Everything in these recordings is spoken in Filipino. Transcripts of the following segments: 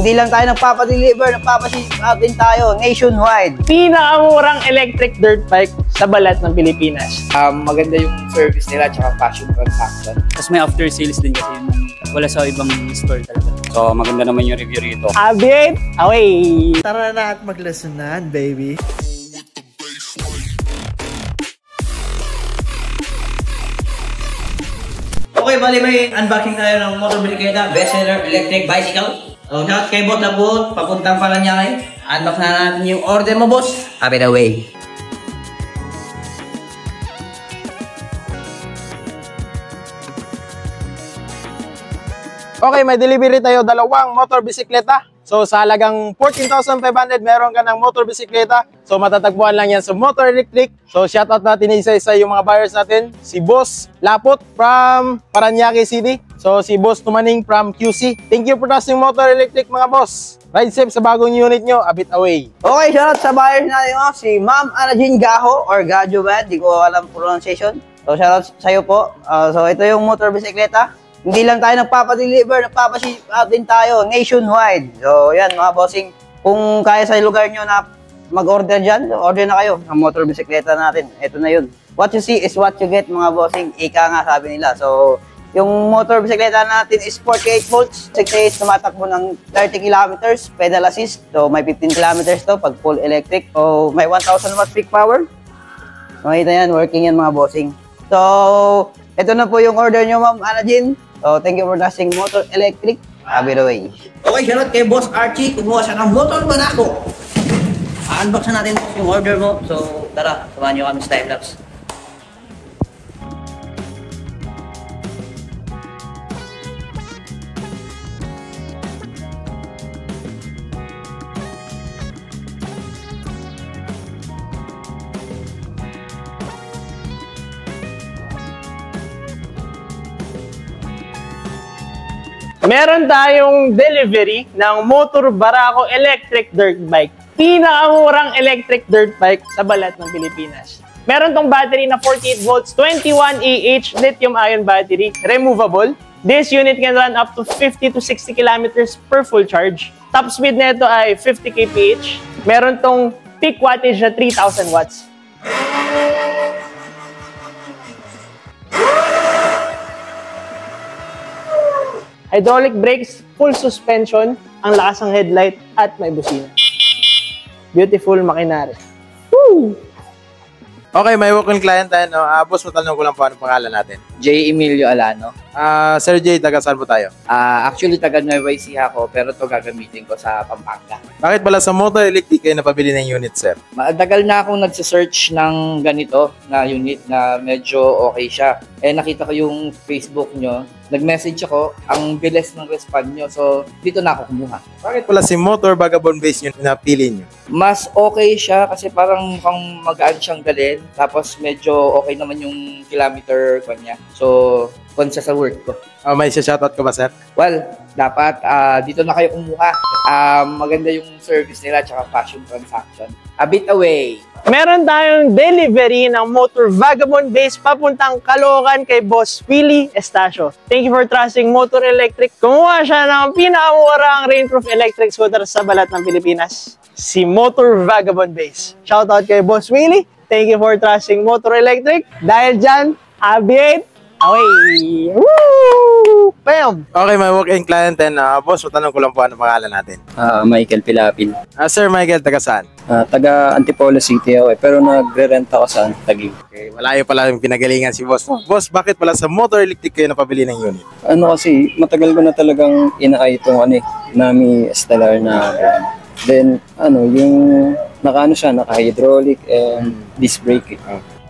Hindi lang tayo nagpapadeliver, nagpapaship out din tayo nationwide. Pinakamurang electric dirt bike sa balat ng Pilipinas. Maganda yung service nila at passion transaction. Tapos may after sales din kasi wala sa ibang store talaga. So maganda naman yung review rito. Abit away! Tara na at maglasunan, baby. Okay, bali may unboxing tayo ng motor bisikleta, bestseller electric bicycle. So, shout kay Boss Labot, papuntang Paranaque. Unbox na natin yung order mo, boss. Have it away. Okay, may delivery tayo dalawang motor bisikleta. So sa halagang 14,500 meron ka ng motor bisikleta. So matatagpuan lang yan sa Motor Electric. So shoutout natin isa-isa yung mga buyers natin. Si Boss Lapot from Paranaque City. So si Boss Tumaning from QC. Thank you for trusting Motor Electric mga boss. Ride safe sa bagong unit nyo, a bit away. Okay, shoutout sa buyers natin mo, si Ma'am Anajin Gaho or Gajo ba? Di ko alam pronunciation. So shoutout sa'yo po. So ito yung motor bisikleta. Hindi lang tayo nagpapadeliver, nagpapaship out din tayo nationwide. So, yan mga bossing. Kung kaya sa lugar nyo na mag-order dyan, order na kayo ng motor bisikleta natin. Ito na yun. What you see is what you get mga bossing. Ika nga sabi nila. So, yung motor bisikleta natin is 48 volts. 6 tumatakbo ng 30 kilometers. Pedal assist. So, may 15 kilometers to pag full electric. So, may 1,000 watts peak power. Makita yan, working yan mga bossing. So, ito na po yung order nyo Ma'am Anajin. So, thank you for trusting Motor Electric. Have it away. Okay, shoutout kay Boss Archie. Kumuha siya ng motor Monaco. Unbox na natin yung order mo. So, tara, samahan nyo kami sa time-lapse. Meron tayong delivery ng Motor Barako Electric Dirt Bike. Pinakamurang electric dirt bike sa balat ng Pilipinas. Meron tong battery na 48 volts, 21 Ah lithium-ion battery, removable. This unit can run up to 50 to 60 kilometers per full charge. Top speed nito ay 50 kph. Meron tong peak wattage na 3,000 watts. Hydraulic brakes, full suspension, ang lakas ng headlight, at may busina. Beautiful makinari. Woo! Okay, may walk-in client tayo. No? Boss, matanong ko lang po ano pangalan natin. J. Emilio Alano. Sir J, taga saan po tayo? Actually, taga Nueva Ecija ako, pero ito gagamitin ko sa Pampanga. Bakit pala sa Motor Electric kayo napabili ng unit, sir? Matagal na akong nagsisearch ng ganito na unit na medyo okay siya. Nakita ko yung Facebook nyo, nag-message ako, ang bilis ng respond nyo, so dito na ako kumuha. Bakit pala si Motor Vagabond base yung napili nyo? Mas okay siya kasi parang mukhang magaan siyang dalhin, tapos medyo okay naman yung kilometer kanya. So, konsya sa work ko. May shoutout ka ba, sir? Well, dapat dito na kayo kumuha. Maganda yung service nila at passion transaction. A bit away. Meron tayong delivery ng Motor Vagabond base papuntang Caloocan kay Boss Willie Estacio. Thank you for trusting Motor Electric. Kumuha siya ng pinakamurang rainproof electric scooter sa balat ng Pilipinas. Si Motor Vagabond base. Shoutout kay Boss Willie. Thank you for trusting Motor Electric. Dahil dyan, abit away! Woo! Bam! Okay, may walk-in client tayo. Boss, matanong ko lang po ano pangalan natin. Michael Pilapil. Sir Michael, taga saan? Taga Antipolo City ako pero nagre-rent ako sa Taguig. Okay, malayo pala yung pinagalingan si Boss. Boss, bakit pala sa Motor Electric kayo napabili ng unit? Ano kasi, matagal ko na talagang inaay itong Nami Stellar na brand. Then, yung naka-hydraulic and disc brake.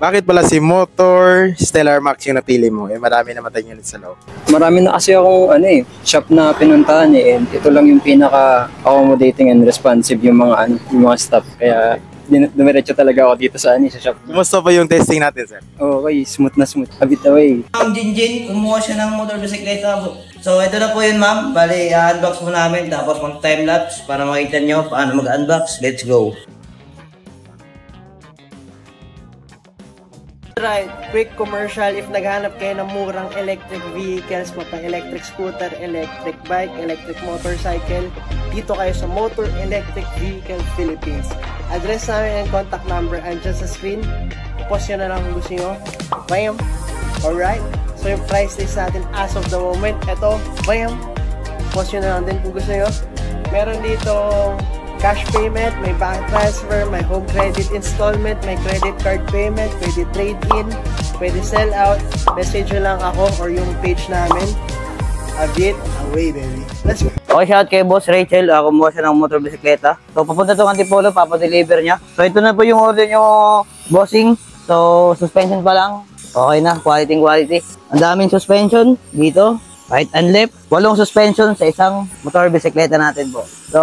Bakit pala si Motor Stellar Max yung napili mo? Marami naman tayong unit sa loob. Marami na kasi akong shop na pinuntahan and ito lang yung pinaka-accommodating and responsive yung mga staff. Kaya dumiretso talaga ako dito sa shop. Kumusta pa yung testing natin, sir? Okay, smooth na smooth. A bit away. Ma'am Jinjin, kumuha siya ng motor bisikleta. So ito na po yun ma'am. Bali, unbox mo namin tapos mag-timelapse para makita nyo paano mag-unbox. Let's go! Right, quick commercial if naghanap kayo ng murang electric vehicles, mapa electric scooter, electric bike, electric motorcycle, dito kayo sa Motor Electric Vehicle Philippines. Address namin and contact number andyan sa screen. Post nyo na lang kung gusto nyo. Bam! Alright? So yung price list natin as of the moment, ito, bam! Post nyo na lang din kung gusto nyo. Meron dito cash payment, may bank transfer, may home credit installment, may credit card payment, pwede trade-in, pwede sell out. Message nyo lang ako or yung page namin. A bit away, baby. Let's go. Okay, shout kay Boss Rachel. Kumuha siya ng motor bisikleta. So, papunta itong Antipolo, papadeliver niya. So, ito na po yung order nyo, bossing. So, suspension pa lang. Okay na, quality. Ang daming suspension dito. Right and left. 8 suspension sa isang motor bisikleta natin po. So,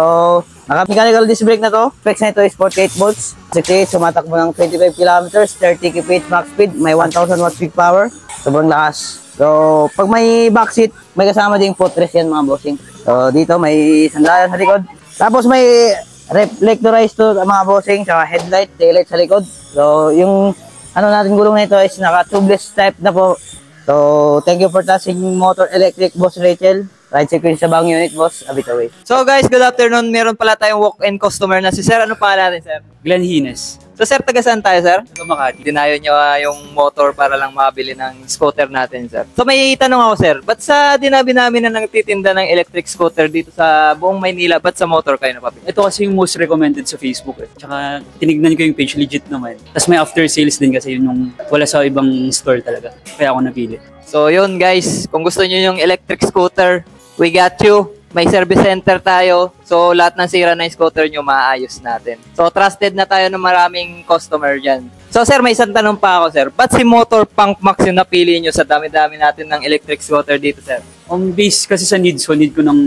naka-mechanical disc brake na to. Specs na ito is 48 volts. 68, sumatakbo ng 25 kilometers, 30 kph max speed. May 1000 watts peak power. Sobrang lakas. So, pag may backseat, may kasama ding footrest yan mga bossing. So, dito may sandalan sa likod. Tapos may reflectorized to mga bossing, saka headlight, taillight sa likod. So, yung ano natin gulong na ito is naka-tubeless type na po. So, thank you for touching Motor Electric, Boss Rachel. Ride sequence sa bagong unit, boss. A bit away. So guys, good afternoon. Meron pala tayong walk-in customer na si Sir. Ano pangalan natin, Sir? Glenn Hines. So Sir, taga saan tayo, Sir? Taga Makati. Dinayo nyo yung motor para lang makabili ng scooter natin, Sir. So may tanong ako, Sir. Ba't sa dinabi namin na nagtitinda ng electric scooter dito sa buong Maynila, ba't sa motor kayo napapili? Ito kasi yung most recommended sa Facebook eh. Tsaka tinignan ko yung page, legit naman. Tapos may after sales din kasi yun yung wala sa ibang store talaga. Kaya ako napili. So yun guys, kung gusto nyo yung electric scooter, we got you. May service center tayo. So, lahat ng sira ng scooter nyo, maayos natin. So, trusted na tayo ng maraming customer dyan. So, sir, may isang tanong pa ako, sir. Ba't si Motor Punk Max yung napili nyo sa dami-dami natin ng electric scooter dito, sir? On base kasi sa needs ko, need ko ng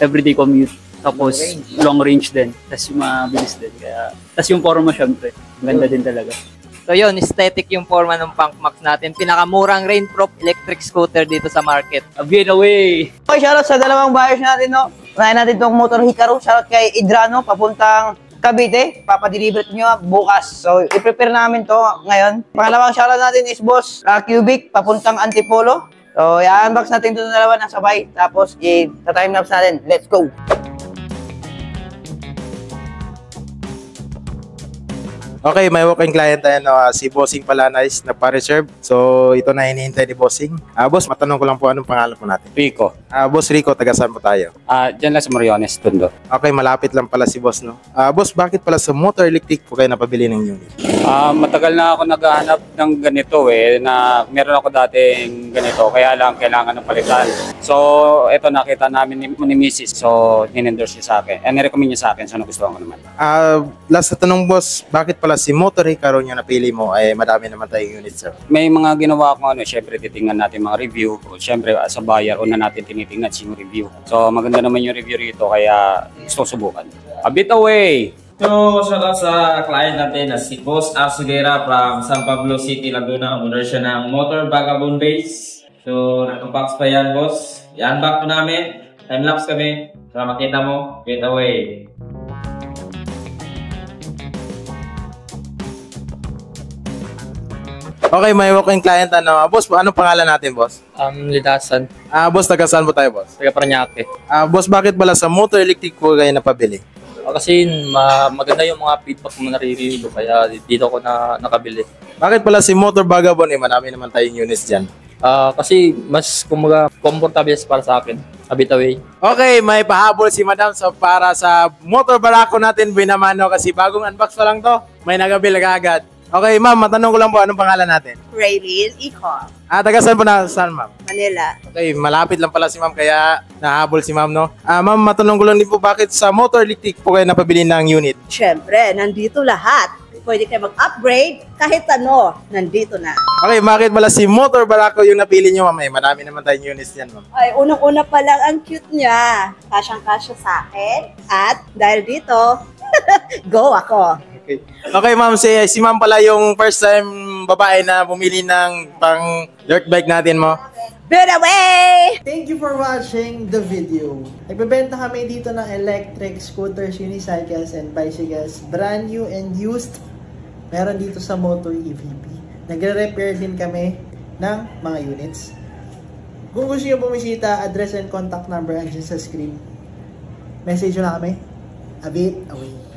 everyday commute. Tapos, long range din. Tapos yung mabilis din. Kaya, tapos yung forma syempre. Ganda din talaga. So, yun, aesthetic yung forma ng Punk Max natin. Pinakamurang rainproof electric scooter dito sa market. A bit away! Okay, shoutout sa dalawang buyers natin, no? Unahin natin itong Motor Hikaru. Shoutout kay Idrano, papuntang Cavite. Papadeliver nyo bukas. So, i-prepare namin to ngayon. Pangalawang shoutout natin is Boss Cubic, papuntang Antipolo. So, i-unbox natin ito dalawa ng sabay. Tapos, sa time-lapse natin. Let's go! Okay, may walk-in client tayo na si Bossing Palanais na pa-reserve. So, ito na hinihintay ni Bossing. Boss, matanong ko lang po anong pangalan po natin. Rico. Boss Rico, taga saan po tayo? Diyan lang sa Moriones, Tondo. Okay, malapit lang pala si Boss, no? Boss, bakit pala sa Motor Electric po kayo napabili ng unit? Matagal na ako naghahanap ng ganito na meron ako dating ganito, kaya lang kailangan ng palitan. So, ito nakita namin ni Mrs. So, in-endorse niya sa akin. Nirecommend niya sa akin, so nagustuhan ko naman. Last na tanong, Boss, bakit pala si Motor Hikaru yung napili mo? Madami naman tayong unit, sir. May mga ginawa ko syempre titingnan natin mga review. Syempre sa buyer, una natin tinitingnan yung review. So, maganda naman yung review rito, kaya gusto subukan. A bit away! So, shoutout sa client natin na si Boss Arsuguera from San Pablo City, Laguna. Owner siya ng Motor Vagabond Base. So, nakabox pa yan, boss. I-unbox po namin. Time-lapse kami. Para makita mo, get away. Okay, may walk-in client. Boss, anong pangalan natin, boss? Lidasan. Boss, taga saan po tayo, boss? Taga Paranaque. Boss, bakit pala sa Motor Electric po kayo napabili? Kasi maganda yung mga feedback mo naririnig ko, kaya dito ko na nakabili. Bakit pala si Motor Vagabond? Marami naman tayong units dyan. Kasi mas comfortable para sa akin. A bit away. Okay, may pahabol si Madam para sa Motor Barako natin binamano kasi bagong unbox pa lang to. May nagabil agad. Okay, ma'am, matanong ko lang po, anong pangalan natin? Raylene Icon. Taga saan po na saan, ma'am? Manila. Okay, malapit lang pala si ma'am, kaya nahabol si ma'am, no? Ma'am, matanong ko lang din po, bakit sa Motor Electric po kayo napabili ng unit? Siyempre, nandito lahat. Pwede kayo mag-upgrade, kahit ano, nandito na. Okay, bakit pala si Motor Barako yung napili nyo, ma'am? Marami naman tayong units yan, ma'am. Ay, unang-una pa lang ang cute niya. Kasyang-kasya sa akin. At dahil dito, go ako. Okay, ma'am, si ma'am pala yung first time babae na bumili ng pang dirt bike natin mo. Good away! Thank you for watching the video. Nagbebenta kami dito ng electric scooters, unicycles, and bicycles. Brand new and used. Meron dito sa Motor EVP. Nagre-repair din kami ng mga units. Kung gusto nyo bumisita, address and contact number andyan sa screen. Message nyo na kami. A bit away.